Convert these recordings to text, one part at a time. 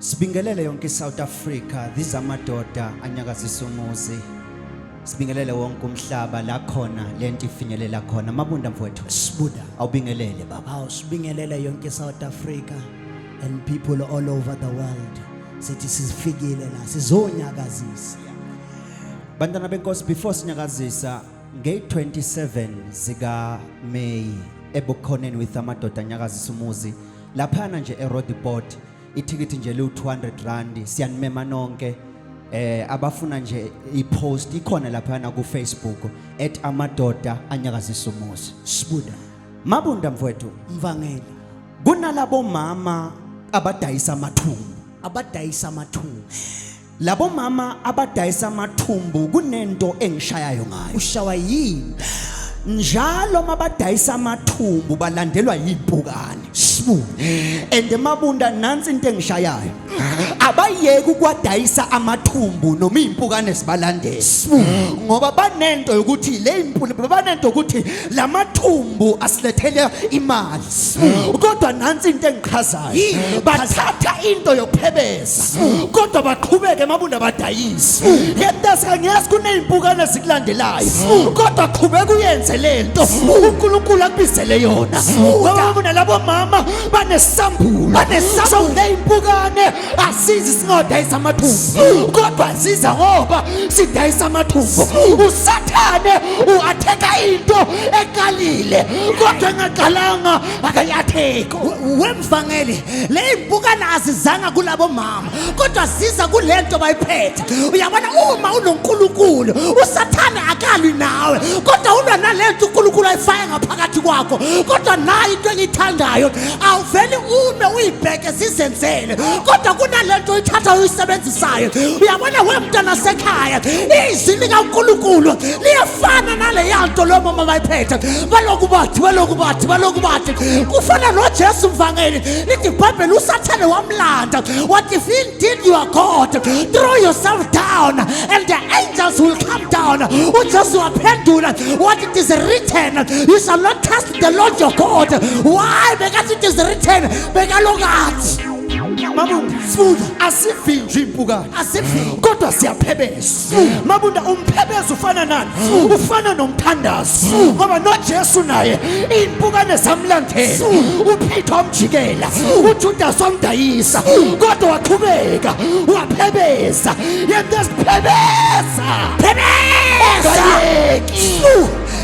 Sibingelele yonke South Africa, these amadoda anyakazisa umuzi. Sibingelele wonke umhlaba la khona lento ifinyelela khona mabunda mfowethu. Sibuda. Awubingelele baba. Awu sibingelele yonke South Africa and people all over the world. Sithi sifikile la sizonyakazisa. Bantwana benkosi, before sinyakazisa nge-27 zika May ebukhoneni with amadoda anyakazisa umuzi laphana nje eRoadport. Ithikithi nje lu-200 siyanimema nonke abafuna nje ipost ikhona laphana ku Facebook @amadoda anyakazisa umuzi. Sibuda. Mabunda mfowethu, Mvangeli. kunalabo mama abadayisa amathumbu. Abadayisa amathumbu. Labo mama abadayisa amathumbu kunento engishayayo ngayo. Ushawa yini? Njalo mabadayisa amathumbu balandelwa yimpukane. And mabunda nansi into engishayayo. Abayeke ukwadayisa amathumbu noma impukane sibalandela. Ngoba banento ukuthi le impukane banento ukuthi lamathumbu asilethele imali. Kodwa nansi into engichazayo. Bathatha into yokuphebeza. Kodwa baqhubeke mabunda badayisa. Yentasa ngiyazi kuneimpukane sikulandelayo. Kodwa qhubeka uyenze lento uNkulunkulu akubizele yona. Ngoba kunalabo mama banesambulo. So le impukane asizi singodayisa amathumbu. Kodwa siza ngoba sidayisa amathumbu. Usathane uatheka into ekalile. Kodwa engaqalanga akayatheka. Wemvangeli le impukane azizanga kulabo mama kodwa siza kulento bayiphethe. Uyabona uma unoNkulunkulu usathane akali nawe kodwa ulwa nalento uNkulunkulu ayifaya ngaphakathi kwakho. Kodwa nayo into engithandayo awuveli ume uyibheke sizenzele kodwa kunalento oyithatha uyisebenzisayo. Uyabona wemntana sekhaya izwi likaNkulunkulu liyafana nale yanto lo mama bayiphethe. Baloku bathi kufana noJesu mvangeli lithi iBhayibheli usathane wamlanda wathi if indeed you are God throw yourself down and the angels will come down. uJesu waphendula what it is written, you shall not test the Lord your God. Why? Because it is written bekalokathi Mabunda asivinjwe impukane kodwa siyaphebeza. Mabunda umphebeza ufana nani? Ufana nomthandazo. Ngoba noJesu naye impukane zamlandela. uPeter wamjikela, uJudas wamdayisa kodwa waqhubeka waphebeza. Phebeza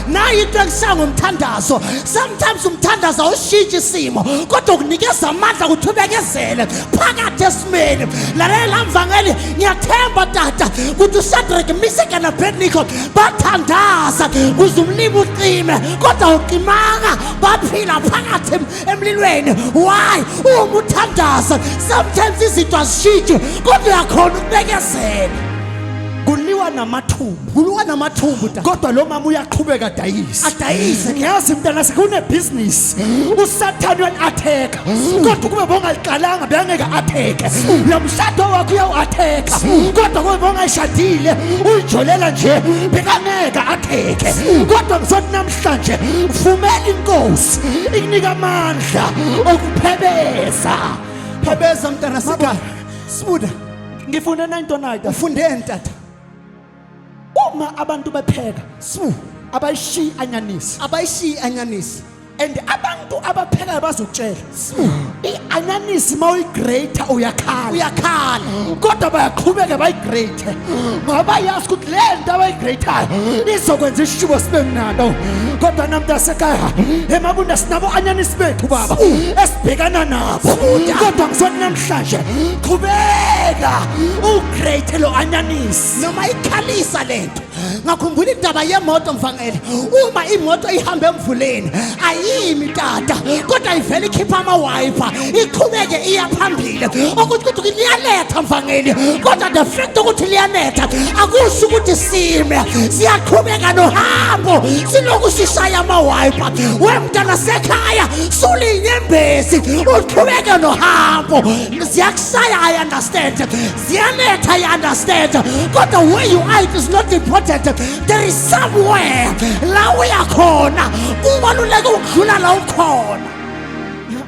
nayo into engisanga umthandazo. Sometimes umthandazo awushintshe isimo kodwa ukunikeza amandla ukuthi ubekezele phakathi esimeni. Lalela mvangeli, ngiyathemba tata ukuthi uShadrach, Meshach and Abednego bathandaza kuze umlilo ucime kodwa uqimanga baphila phakathi emlilweni. Why? Uma uthandaza sometimes izinto azishintshi kodwa uyakhona ukubekezela. kuliwa namathumbu kodwa lo mama uyaqhubeka adayise. Ngiyazi mntana sekune business usathane uyatheka kodwa kube bongaliqalanga bengeke atheke. Lo mshado wakho uyatheka kodwa kube bongayishadile uyijolela nje bekangeke atheke. Kodwa ngizothi namhlanje vumela inkosi ikunika amandla okuphebeza. Phebeza mntana sekhaya. Sibuda ngifunda into nayo. Ufundeni tata? Uma abantu bepheka abayishi anyanisi and abantu abaphekayo bazokutshela ianyanisi mawuyigrate uyakhala kodwa bayaqhubeka bayigrate ngoba yazi ukuthi le nto abayigrateayo izokwenza isishubo sibe mnandi. Kodwa namntu sekhaya emabunda sinabo anyanisi bethu baba esibhekana nabo. Kodwa ngizothi namhlanje qhubeka ugrate lo anyanisi noma ikhalisa lento. Ngakhumbula indaba yemoto mvangeli. Uma imoto ihamba emvuleni ayimi tata kodwa ivele ikhipha amawiper iqhubeke iya phambili ukuthi liyanetha mvangeli. Kodwa the fact ukuthi liyanetha akusho ukuthi sime, siyaqhubeka nohambo siloku sishaya amawiper. Wemntana sekhaya sulinyembezi uqhubeke nohambo. Ziyakushaya, I understand, ziyanetha, I understand, kodwa where you are it is not important. There is somewhere la uyakhona kubaluleke ukudlula la ukhona.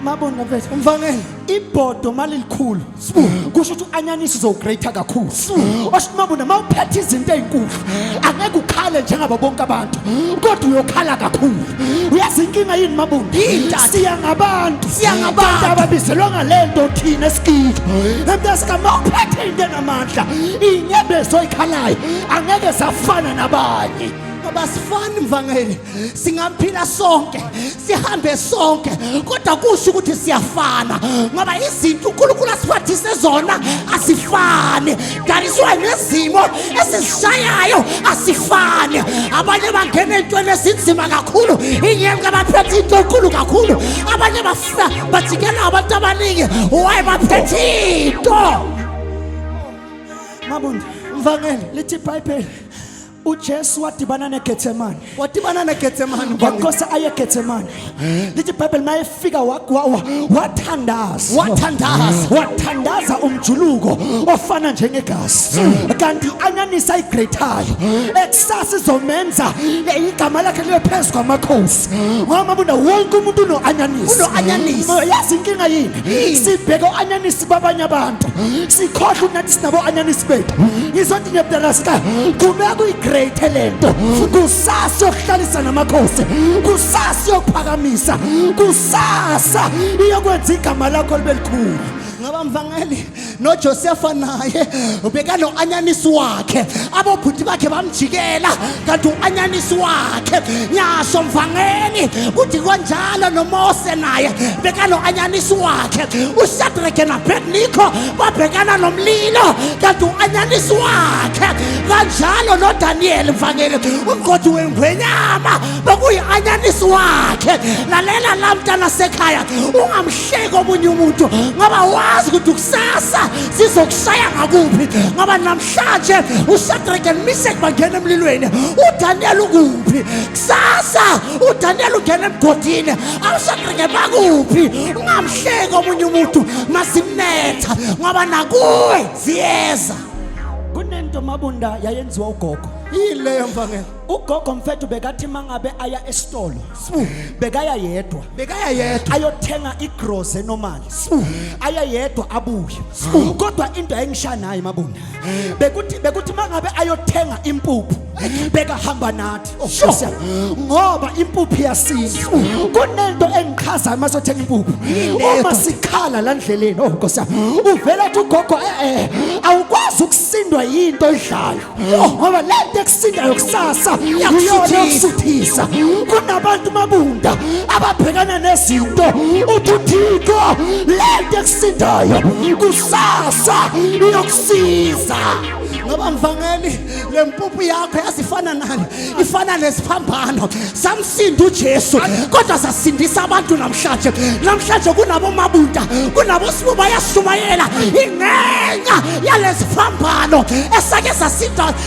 mabona mfethu umvangeli ibhodo malilikhulu kusho ukuthi anyanisi uzogreater kakhulu osho mabona mawuphethe izinto ezinkulu angeke ukhale njengabo bonke abantu kodwa uyokhala kakhulu uyazi inkinga yini mabona siya ngabantu ababizelwa ngalento thina esikile emntazika mawuphethe into enamandla inyebezo oyikhalayo angeke safana nabanye abasifani mvangeli singaphila sonke sihambe sonke kodwa kusho ukuthi siyafana ngoba izinto uNkulunkulu asiphathise zona asifani dariswa nezimo esishayayo asifani abanye bangena entweni ezinzima kakhulu inyemka abaphethe into enkulu kakhulu abanye bajikela abantu abaningi waye baphethe into mabunda mvangeli lithi iBhayibheli uJesu wadibana neGetsemane wankosa aye eGetsemane lithi iBhayibheli mayefika wathandaza umjuluko ofana njengegazi kanti anyanisa igreathayo ekusasa izomenza igama lakhe libe phezu kwamakhosi ngoba mabona wonke umuntu uno-anyanisi yazi inkinga yini sibheke u-anyanisi babanye abantu sikhohlwa ukuthi sinabo anyanisi bethu ngizothi nyebdarasika kubeka great lento kusasa yokuhlalisa namakhosi kusasa yokuphakamisa kusasa iyokwenza igama lakho libe likhulu ngaba mvangeli noJosepha naye ubeka no-anyanisi wakhe abobhuti bakhe bamjikela kanti u-anyanisi wakhe nyasho mvangeli kuthi kanjalo noMose naye beka no-anyanisi wakhe uShadraka naAbednego babhekana nomlilo kanti u-anyanisi wakhe kanjalo noDaniel mvangeli ungqothi wengwenyama bakuyi-anyanisi wakhe lalela la mntana sekhaya ungamhleki omunye umuntu ngoba wazi ukuthi kusasa sizokushaya ngakuphi ngoba namhlanje uShadraka noMeshaki bangena emlilweni uDaniel ukuphi kusasa uDaniel ungena emgodini uShadraka bakuphi ungamhleki omunye umuntu masimnetha ngoba nakuwe ziyeza kunento mabunda yayenziwa ugogo yileyo mvangeli ugogo mfethu bekathi mangabe aya esitolo bekaya yedwa ayothenga igrocery normally aya yedwa abuye kodwa into ayengishaya naye mabunda bekuthi mangabe ayothenga impuphu bekahamba nathi ngoba impuphu yasinda kunento engichaza masothenga impuphu uma sikhala la ndleleni nkosi uvela uthi ugogo awukwazi ukusindwa yinto oyidlayo ngoba lento ekusindayo kusasa iyakusuthisa kunabantu mabunda ababhekana nezinto uthithiko lento ekusindayo kusasa iyokusiza ngoba mvangeli lempuphu yakho yasifana nani ifana nesiphambano samsinda uJesu kodwa sasindisa abantu namhlanje kunabo mabunda kunabo sibu bayashumayela ingenca yalesiphambano esake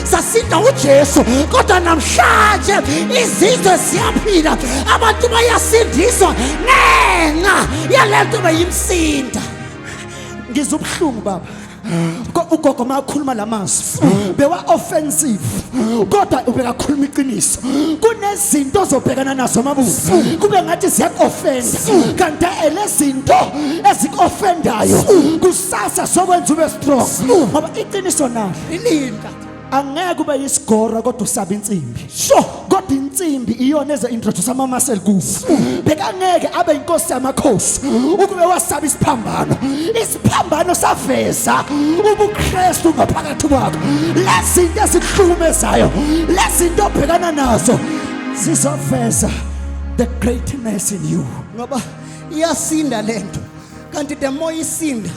sasinda uJesu kodwa namhlanje izizwe siyaphila abantu bayasindiswa ngenca yalento bayimsinda ngizubhlungu baba ugogo makhuluma lamazwi bewa offensive kodwa ubekakhuluma iqiniso kunezinto zobhekana nazo mabuza kube ngathi ziyakoffenda kanti lezinto ezikoffendayo kusasa sokwenza ube strong ngoba iqiniso nalo ilinda angeke ube yisigora kodwa usaba insimbi kodwa insimbi iyona eze introduce ama-muscle kufu bekangeke abe inkosi yamakhosi ukube wasaba isiphambano saveza ubuKristu ngaphakathi kwakho lezinto ezikuhlukumezayo lezinto obhekana nazo zizoveza the greatness in you ngoba iyasinda lento kanti the more isinda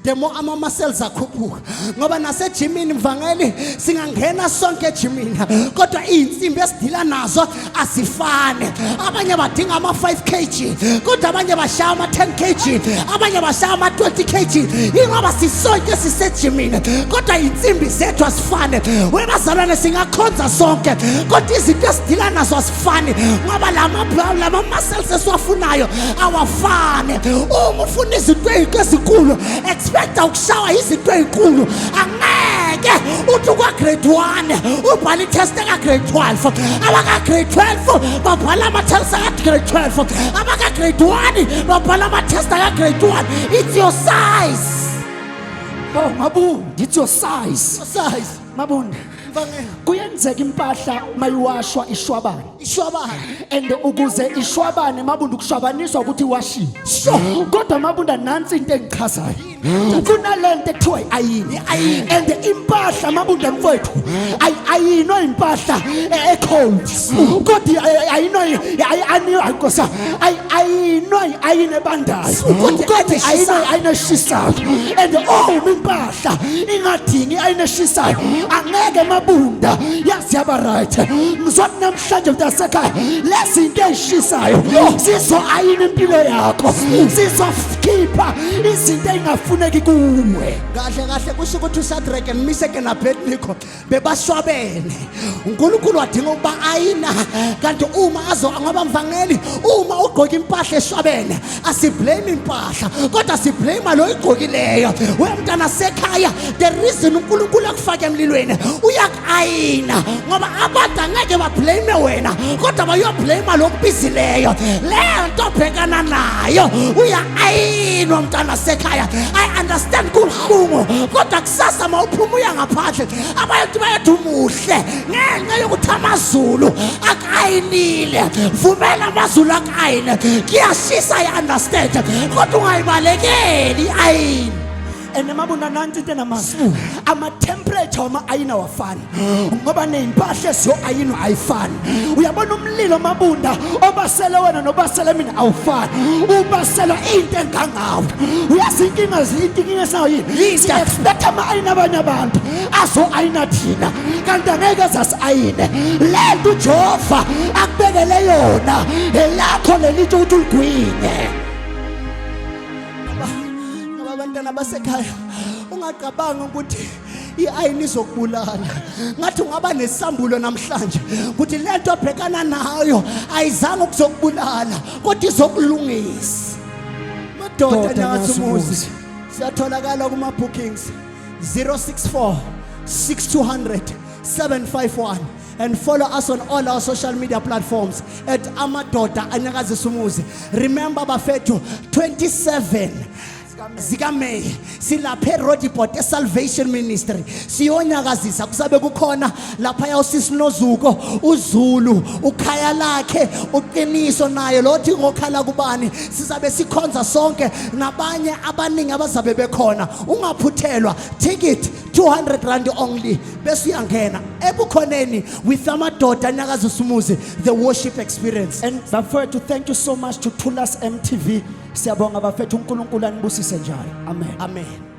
the more ama-muscles akhuphuka ngoba nasejimini mvangeli singangena sonke ejimini kodwa iy'nsimbi esidila nazo asifane abanye badinga ama-5 kg kodwa abanye bashaya ama-10 kg abanye bashaya ama-20 kg ingoba sisonke sisejimini kodwa iy'nsimbi zethu asifane webazalwane singakhonza sonke kodwa izinto esidila nazo asifane ngoba lama-muscles esiwafunayo awafane uma ufuna izinto ezinkulu expecta ukushawa izinto ezinkulu angeke uthi kwa grade 1 ubhala itest ka grade 12 abaka grade 12 babhala ama tests ka grade 12 abaka grade 1 babhala ama tests ka grade 1 it's your size. Oh mabunda, it's your size. Size Mabunda, kuyenzeka impahla mayiwashwa ishwabane. And ukuze ishwabane mabunda ukushwabaniswa ukuthi iwashiwe. Kodwa mabunda nansi into engichazayo. Kunalento ekuthiwa ayini. And impahla mabunda mfowethu ayino impahla ecold. Kodwa ayino ayikosa ayino ayine bandayo. Kodwa ayino eshisayo. And impahla ingadingi ayine eshisayo. Angeke mabunda yazi yaba right. Ngizothi namhlanje mntasekhaya lezinto ezishisayo sizo ayini impilo yakho. Sizokhipha izinto engafuneki kuwe. Kahle kusho ukuthi uShadrach noMeshach noAbednego bebashwabene. uNkulunkulu wadinga ukuba ayina kanti uma ngoba mvangeli uma ugqoka impahla eshwabene asiblame impahla kodwa siblame lo igqokileyo. Wemntana sekhaya the reason uNkulunkulu akufaka emlilweni uyakayina ngoba abantu angeke bablame wena kodwa bayoblame lo kubhizileyo. Lento obhekana nayo uyakayinwa mntana sekhaya. I understand kuhlungu kodwa kusasa mawuphuma uya ngaphandle abantu bayathi umuhle ngenxa yokuthi amazulu akayinile. Vumela amazulu akayine kuyashisa. I understand kodwa ungayibalekeli ayini. And mabunda nanti into namasi ama temperature ama ayina wafani ngoba nezimpahla esiyo ayino ayifani. Uyabona umlilo mabunda obasele wena nobasele mina awufani. Ubasela into engangawo uyazi inkinga sayo yini si expect ama ayina abanye abantu azo ayina thina kanti angeke zasayine. Lento uJehova akubekele yona elakho lelithi uthi uligwinye. Abantwana basekhaya ungacabanga ukuthi iayini izokubulala. Ngathi ungaba nesambulo namhlanje ukuthi lento obhekana nayo ayizange ukuzokubulala kodwa izokulungisa. Madoda nyakazumuzi siyatholakala kuma bookings 064 6200 751 and follow us on all our social media platforms at amadoda anyakazisa. Remember bafethu 27 zika May silaphe Rodiport Salvation Ministry siyonyakazisa kusabe kukhona lapha yawusisi nozuko uZulu ukhaya lakhe uqiniso naye lothi ngokhala kubani sizabe sikhonza sonke nabanye abaningi abazabe bekhona. Ungaphuthelwa. Ticket 200 rand only bese uyangena ebukhoneni with amadoda anyakazisa the worship experience. And bafethu, thank you so much to Tulas MTV. Siyabonga bafethu, uNkulunkulu anibusise njalo. Amen. Amen.